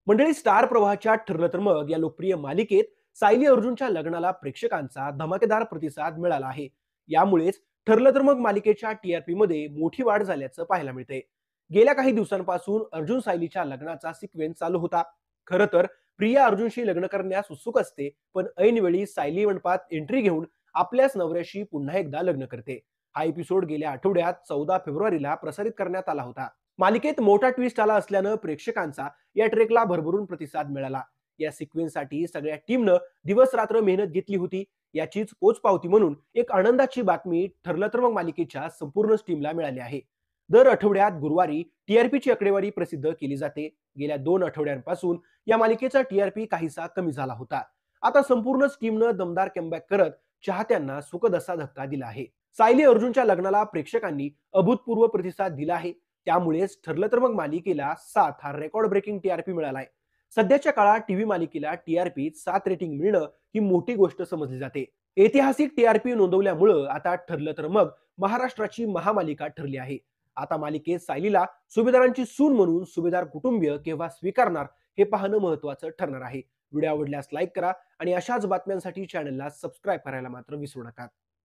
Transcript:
मंडळी, स्टार प्रवाहाच्या ठरलं तर मग या लोकप्रिय मालिकेत सायली अर्जुनच्या लग्नाला प्रेक्षकांचा धमाकेदार प्रतिसाद मिळाला आहे. यामुळेच ठरलं तर मग मालिकेच्या टीआरपी मध्ये मोठी वाढ झाल्याचं पाहायला मिळते. गेल्या काही दिवसांपासून अर्जुन सायलीच्या लग्नाचा सिक्वेन्स चालू होता. खरं तर प्रिया अर्जुनशी लग्न करण्यास उत्सुक असते, पण ऐनवेळी सायली मंडपात एंट्री घेऊन आपल्याच नवऱ्याशी पुन्हा एकदा लग्न करते. हा एपिसोड गेल्या आठवड्यात 14 फेब्रुवारीला प्रसारित करण्यात आला होता. मालिकेत मोठा ट्विस्ट आला असल्यानं प्रेक्षकांचा या ट्रेकला भरभरून प्रतिसाद मिळाला. या सिक्वेन्ससाठी सगळ्या टीमनं दिवस रात्र मेहनत घेतली होती. याचीच पोचपावती म्हणून एक आनंदाची बातमी ठरलं तर मग मालिकेच्या संपूर्ण टीमला मिळाली आहे. दर आठवड्यात गुरुवारी टीआरपीची आकडेवारी प्रसिद्ध केली जाते. गेल्या 2 आठवड्यांपासून या मालिकेचा टीआरपी काहीसा कमी झाला होता. आता संपूर्ण टीमनं दमदार कमबॅक करत चाहत्यांना सुखद असा धक्का दिला आहे. सायली अर्जुनच्या लग्नाला प्रेक्षकांनी अभूतपूर्व प्रतिसाद दिला आहे. त्यामुळेच ठरलं तर मग मालिकेला 7 हा रेकॉर्ड ब्रेकिंग टीआरपी मिळालाय. सध्याच्या काळात टीव्ही मालिकेला टीआरपी 7 रेटिंग मिळणं ही मोठी गोष्ट समजली जाते. ऐतिहासिक टीआरपी नोंदवल्यामुळं आता ठरलं तर मग महाराष्ट्राची महामालिका ठरली आहे. आता मालिकेत सायलीला सुभेदारांची सून म्हणून सुभेदार कुटुंबीय केव्हा स्वीकारणार हे पाहणं महत्त्वाचं ठरणार आहे. व्हिडिओ आवडल्यास लाईक करा आणि अशाच बातम्यांसाठी चॅनलला सबस्क्राईब करायला मात्र विसरू नका.